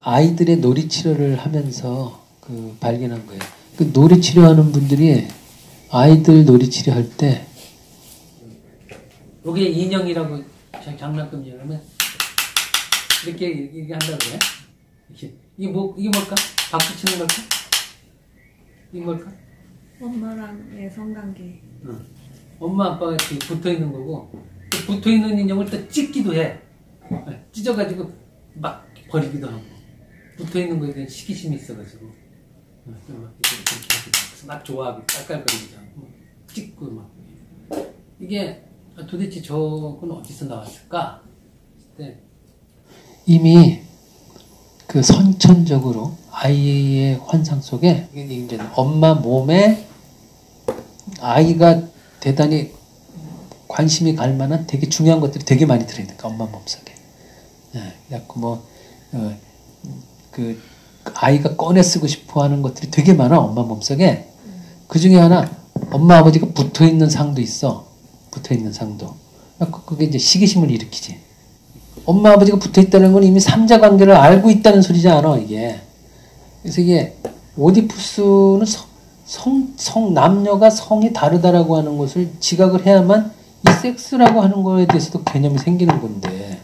아이들의 놀이치료를 하면서 발견한 거예요. 그 놀이치료하는 분들이 아이들 놀이치료할 때 여기에 인형이라고 장난감 이러면 이렇게 한다고 그래? 이게 뭘까? 박수 치는 걸까? 이게 뭘까? 엄마랑의 성관계. 엄마 아빠가 이렇게 붙어 있는 거고, 붙어 있는 인형을 또 찢기도 해. 찢어가지고 막 버리기도 하고, 붙어 있는 거에 대한 시기심이 있어가지고, 막 좋아하고 깔깔거리기도 하고, 찢고 막. 이게 도대체 저건 어디서 나왔을까? 이미 그 선천적으로 아이의 환상 속에 이제 엄마 몸에 아이가 대단히 관심이 갈 만한 되게 중요한 것들이 되게 많이 들어있는 거야, 엄마 몸속에. 그 아이가 꺼내 쓰고 싶어 하는 것들이 되게 많아, 엄마 몸속에. 그 중에 하나, 엄마 아버지가 붙어 있는 상도 있어. 붙어 있는 상도. 그게 이제 시기심을 일으키지. 엄마 아버지가 붙어 있다는 건 이미 삼자 관계를 알고 있다는 소리지 않아, 이게. 그래서 이게 오디푸스는 남녀가 성이 다르다라고 하는 것을 지각을 해야만 이 섹스라고 하는 거에 대해서도 개념이 생기는 건데,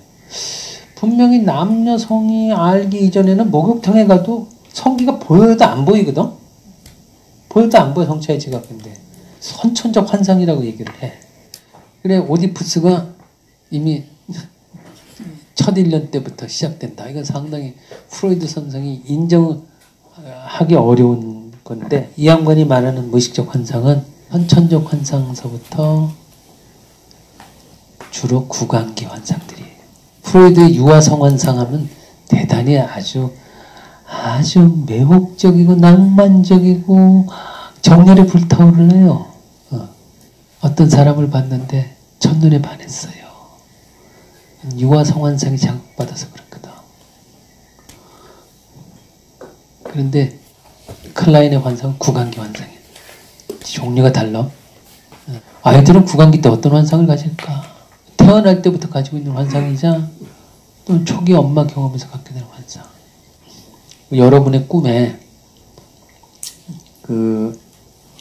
분명히 남녀 성이 알기 이전에는 목욕탕에 가도 성기가 보여도 안 보이거든? 보여도 안 보여, 성차의 지각인데. 선천적 환상이라고 얘기를 해. 그래, 오디푸스가 이미 첫 1년 때부터 시작된다. 이건 상당히 프로이드 선생이 인정하기 어려운 건데, 이 양반이 말하는 무의식적 환상은 선천적 환상서부터 주로 구강기 환상들이에요. 프로이드의 유아성 환상하면 대단히 아주 매혹적이고 낭만적이고 정열에 불타오르네요. 어떤 사람을 봤는데 첫눈에 반했어요. 유아성 환상이 자극받아서 그렇거든. 그런데 클라인의 환상은 구강기 환상이에요. 종류가 달라. 아이들은 구강기 때 어떤 환상을 가질까? 태어날 때부터 가지고 있는 환상이자 또 초기 엄마 경험에서 갖게 되는 환상. 여러분의 꿈에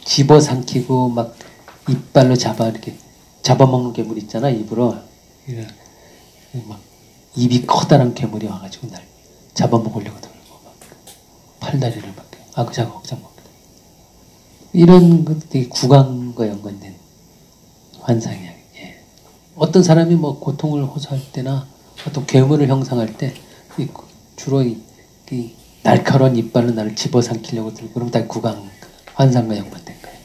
집어삼키고 막 이빨로 이렇게 잡아먹는 괴물 있잖아, 입으로. 막 입이 커다란 괴물이 와가지고 날 잡아먹으려고 들고 막 팔다리를 막 아그작아그작 먹게 돼. 이런 것들이 구강과 연관된 환상이야. 예. 어떤 사람이 뭐 고통을 호소할 때나 어떤 괴물을 형상할 때 주로 이 날카로운 이빨로 나를 집어삼키려고 들고, 그럼 다 구강 환상과 연관된 거예요.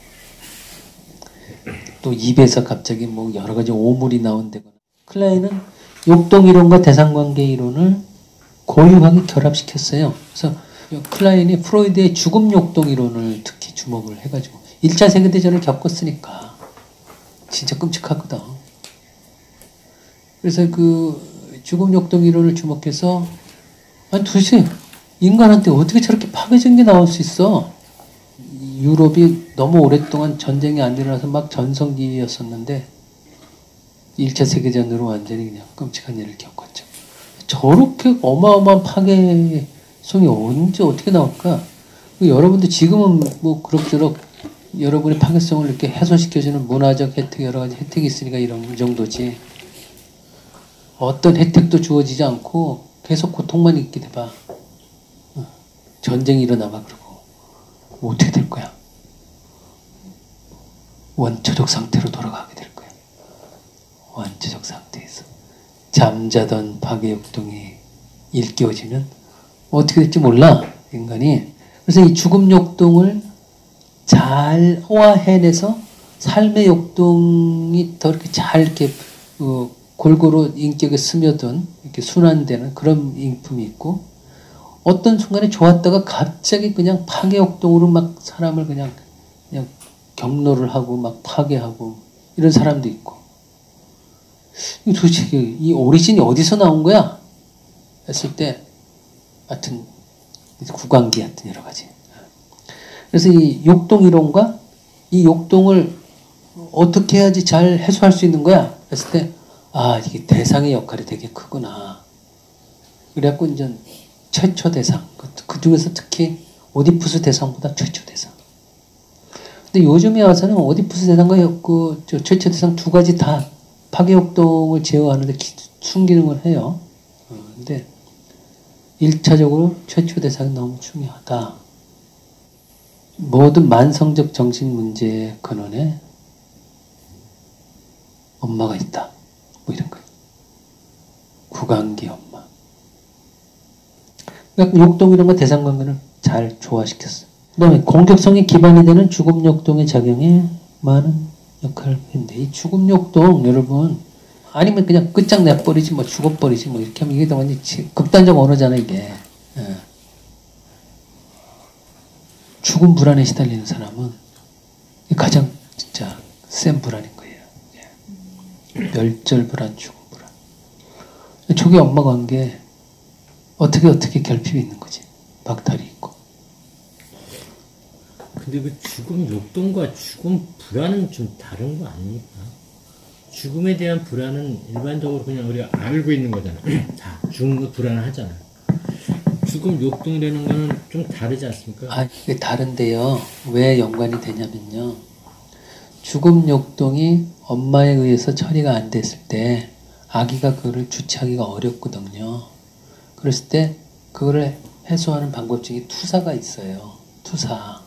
또 입에서 갑자기 뭐 여러 가지 오물이 나온다거나. 클라인은 욕동이론과 대상관계 이론을 고유하게 결합시켰어요. 그래서 클라인이 프로이드의 죽음 욕동 이론을 특히 주목을 해가지고 1차 세계대전을 겪었으니까 진짜 끔찍하거든. 그래서 그 죽음 욕동 이론을 주목해서 도대체 인간한테 어떻게 저렇게 파괴적인 게 나올 수 있어? 유럽이 너무 오랫동안 전쟁이 안 일어나서 막 전성기였었는데 1차 세계대전으로 완전히 그냥 끔찍한 일을 겪었죠. 저렇게 어마어마한 파괴성이 언제 어떻게 나올까? 여러분도 지금은 뭐 그럭저럭 여러분의 파괴성을 이렇게 해소시켜주는 문화적 혜택, 여러 가지 혜택이 있으니까 이런 정도지. 어떤 혜택도 주어지지 않고 계속 고통만 있게 돼봐. 전쟁이 일어나봐, 그러고. 어떻게 될 거야? 원초적 상태로 돌아가게 될 거야. 원초적 상태에서. 잠자던 파괴욕동이 일깨워지면 어떻게 될지 몰라, 인간이. 그래서 이 죽음 욕동을 잘 소화해내서 삶의 욕동이 더 이렇게 잘 이렇게 골고루 인격에 스며든 이렇게 순환되는 그런 인품이 있고, 어떤 순간에 좋았다가 갑자기 그냥 파괴욕동으로 막 사람을 그냥 경로를 하고 막 파괴하고 이런 사람도 있고. 도대체 이 오리진이 어디서 나온 거야? 했을 때 하여튼 구강기 하여튼 여러 가지. 그래서 이 욕동 이론과 이 욕동을 어떻게 해야지 잘 해소할 수 있는 거야? 했을 때 이게 대상의 역할이 되게 크구나. 그래갖고 이제 최초 대상. 그 중에서 특히 오디푸스 대상보다 최초 대상. 근데 요즘에 와서는 오디푸스 대상과 그 최초 대상 두 가지 다 파괴역동을 제어하는데 순기능을 해요. 근데 1차적으로 최초 대상이 너무 중요하다. 모든 만성적 정신 문제의 근원에 엄마가 있다. 뭐 이런 거예요. 구강기 엄마. 그러니까 욕동 이런 거 대상관계를 잘 조화시켰어요. 그 다음에 공격성이 기반이 되는 죽음욕동의 작용에 많은 역할을 했는데, 이 죽음욕동 여러분, 아니면 그냥 끝장내버리지 뭐 죽어버리지 뭐 이렇게 하면 이게 더 완전 극단적 언어잖아 이게. 예. 죽음 불안에 시달리는 사람은 가장 진짜 센 불안인 거예요. 예. 멸절 불안, 죽음 불안. 조기 엄마 관계 어떻게 결핍이 있는 거지. 박탈이 있고. 근데 그 죽음 욕동과 죽음 불안은 좀 다른 거 아닙니까? 죽음에 대한 불안은 일반적으로 그냥 우리가 알고 있는 거잖아. 다 죽은 거 불안하잖아. 죽음 욕동이라는 거는 좀 다르지 않습니까? 아, 이게 다른데요. 왜 연관이 되냐면요. 죽음 욕동이 엄마에 의해서 처리가 안 됐을 때 아기가 그거를 주체하기가 어렵거든요. 그랬을 때 그거를 해소하는 방법 중에 투사가 있어요. 투사.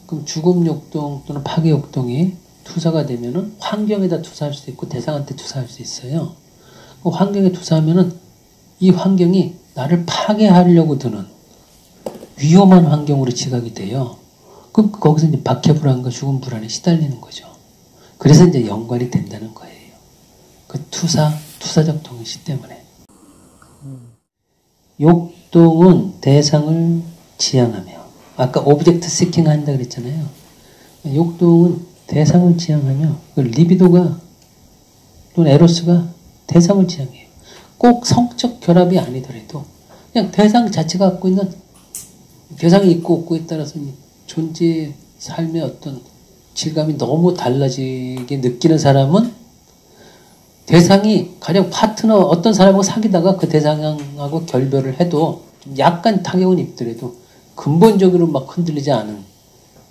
그럼 죽음 욕동 또는 파괴 욕동이 투사가 되면은 환경에다 투사할 수도 있고 대상한테 투사할 수 있어요. 그 환경에 투사하면은 이 환경이 나를 파괴하려고 드는 위험한 환경으로 지각이 돼요. 그럼 거기서 이제 박해불안과 죽음 불안에 시달리는 거죠. 그래서 이제 연관이 된다는 거예요. 그 투사적 동시 때문에. 욕동은 대상을 지향하며, 아까 오브젝트 시킹 한다 그랬잖아요. 욕동은 대상을 지향하며, 그 리비도가 또는 에로스가 대상을 지향해요. 꼭 성적 결합이 아니더라도 그냥 대상 자체가 갖고 있는, 대상이 있고 없고에 따라서 존재의 삶의 어떤 질감이 너무 달라지게 느끼는 사람은 대상이 가령 파트너 어떤 사람하고 사귀다가 그 대상하고 결별을 해도 좀 약간 타격은 입더라도 근본적으로 막 흔들리지 않은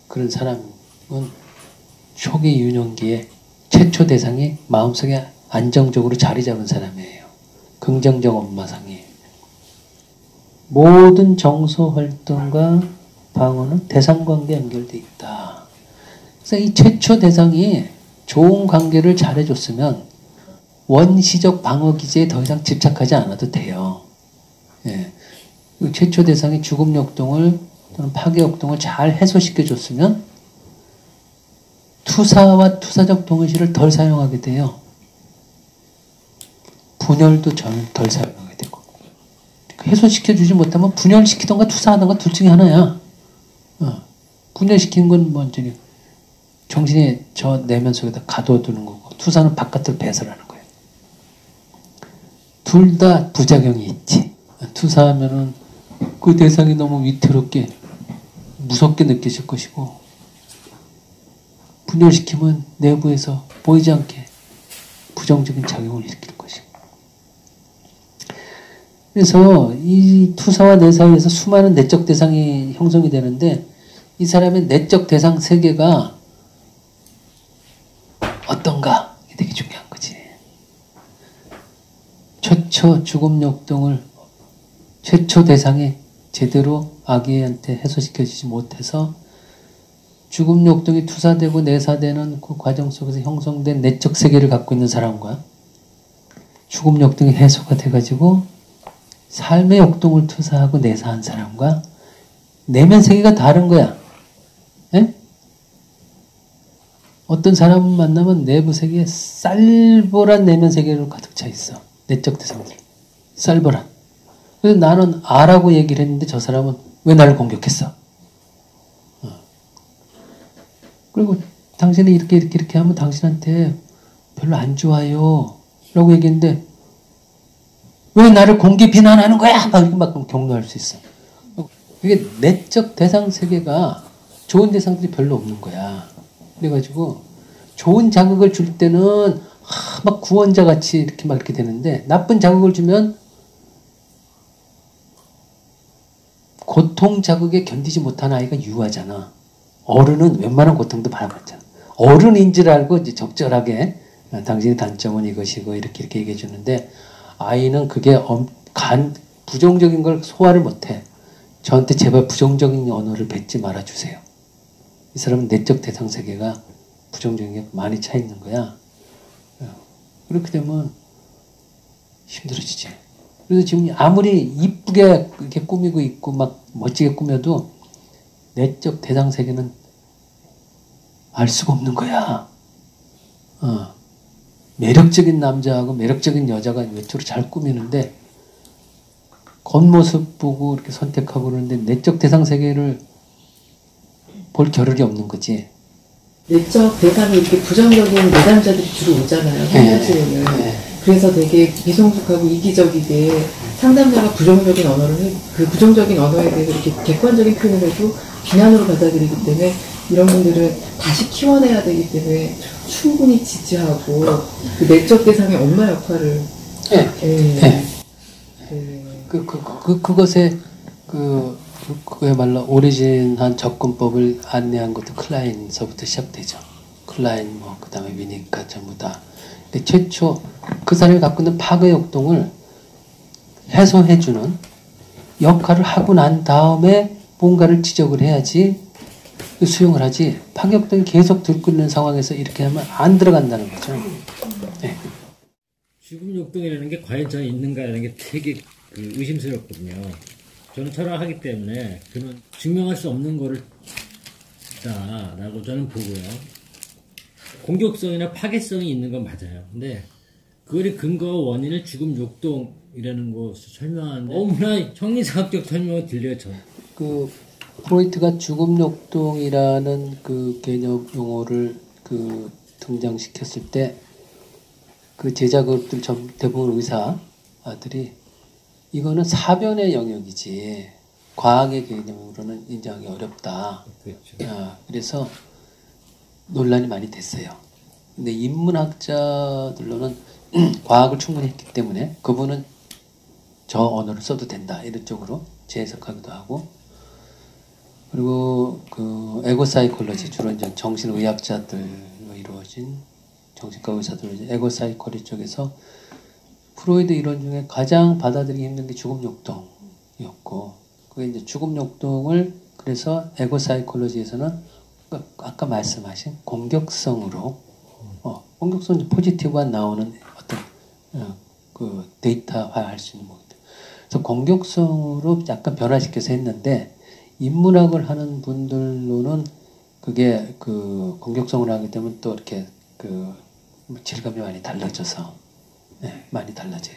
그런 사람은 초기 유년기에 최초 대상이 마음속에 안정적으로 자리 잡은 사람이에요. 긍정적 엄마상이에요. 모든 정서 활동과 방어는 대상관계에 연결되어 있다. 그래서 이 최초 대상이 좋은 관계를 잘해줬으면 원시적 방어 기제에 더 이상 집착하지 않아도 돼요. 예. 최초 대상이 죽음 역동을 또는 파괴 역동을 잘 해소시켜줬으면 투사와 투사적 동의시를 덜 사용하게 돼요. 분열도 덜 사용하게 되고. 해소시켜주지 못하면 분열시키던가 투사하던가 둘 중에 하나야. 분열시키는 건 완전히 정신이 저 내면 속에다 가둬두는 거고, 투사는 바깥으로 배설하는 거예요. 둘 다 부작용이 있지. 투사하면은 그 대상이 너무 위태롭게 무섭게 느껴질 것이고, 분열시키면 내부에서 보이지 않게 부정적인 작용을 일으킬 것이고. 그래서 이 투사와 내 사이에서 수많은 내적 대상이 형성이 되는데, 이 사람의 내적 대상 세계가 어떤가? 이게 되게 중요한 거지. 최초 죽음 역동을 최초 대상이 제대로 아기한테 해소시켜주지 못해서 죽음 욕동이 투사되고 내사되는 그 과정 속에서 형성된 내적 세계를 갖고 있는 사람과 죽음 욕동이 해소가 돼가지고 삶의 욕동을 투사하고 내사한 사람과 내면 세계가 다른 거야. 에? 어떤 사람 만나면 내부 세계에 쌀벌한 내면 세계로 가득 차 있어. 내적 대상들. 쌀벌한. 그래서 나는 아라고 얘기를 했는데 저 사람은 왜 나를 공격했어? 그리고 당신이 이렇게 하면 당신한테 별로 안 좋아요. 라고 얘기했는데 왜 나를 공개 비난하는 거야? 막 이렇게 막 격노할 수 있어. 이게 내적 대상 세계가 좋은 대상들이 별로 없는 거야. 그래가지고 좋은 자극을 줄 때는 막 구원자 같이 이렇게 되는데 나쁜 자극을 주면 고통 자극에 견디지 못하는 아이가 유하잖아. 어른은 웬만한 고통도 바라봤잖아. 어른인 줄 알고 이제 적절하게 당신의 단점은 이것이고 이렇게 얘기해 주는데 아이는 그게 부정적인 걸 소화를 못해. 저한테 제발 부정적인 언어를 뱉지 말아주세요. 이 사람은 내적 대상 세계가 부정적인 게 많이 차 있는 거야. 그렇게 되면 힘들어지지. 그래서 지금 아무리 이쁘게 이렇게 꾸미고 있고 막 멋지게 꾸며도 내적 대상 세계는 알 수가 없는 거야. 매력적인 남자하고 매력적인 여자가 외적으로 잘 꾸미는데 겉모습 보고 이렇게 선택하고 그러는데 내적 대상 세계를 볼 겨를이 없는 거지. 내적 대상이 이렇게 부정적인 내담자들이 주로 오잖아요. 상담실에는. 그래서 되게 미성숙하고 이기적이게 상담자가 부정적인 언어를 그 부정적인 언어에 대해서 이렇게 객관적인 표현을 해도 비난으로 받아들이기 때문에 이런 분들은 다시 키워내야 되기 때문에 충분히 지지하고 그 내적 대상의 엄마 역할을 그것에 그야말로 오리진한 접근법을 안내한 것도 클라인서부터 시작되죠. 클라인 그 다음에 위니까 전부 다. 근데 최초 그 사람이 갖고 있는 파괴 역동을 해소해주는 역할을 하고 난 다음에 뭔가를 지적을 해야지 수용을 하지. 파괴 역동이 계속 들고 있는 상황에서 이렇게 하면 안 들어간다는 거죠. 네. 죽음 역동이라는 게 과연 저는 있는가라는 게 되게 의심스럽거든요. 저는 철학하기 때문에 그는 증명할 수 없는 거를 있다라고 저는 보고요. 공격성이나 파괴성이 있는 건 맞아요. 근데 그거의 근거와 원인을 죽음 욕동이라는 것을 설명하는데 너무나 형리사학적 설명이 들려요. 저는. 프로이트가 죽음 욕동이라는 그 개념 용어를 등장시켰을 때 그 제자 그룹들 대부분 의사들이 이거는 사변의 영역이지 과학의 개념으로는 인정하기 어렵다. 그렇죠. 그래서 논란이 많이 됐어요. 근데 인문학자들로는 과학을 충분히 했기 때문에 그분은 저 언어를 써도 된다 이런 쪽으로 재해석하기도 하고 그리고 에고 사이콜로지 주로 이제 정신의학자들로 이루어진 정신과 의사들 에고 사이콜로지 쪽에서 프로이드 이론 중에 가장 받아들이기 힘든 게 죽음 욕동이었고 그게 이제 죽음 욕동을 그래서 에고 사이콜로지에서는 아까 말씀하신 공격성으로 공격성 포지티브가 나오는 어떤 데이터화할 수 있는 것들. 그래서 공격성으로 약간 변화시켜서 했는데 인문학을 하는 분들로는 그게 공격성으로 하기 때문에 또 이렇게 질감이 많이 달라져서 많이 달라져요.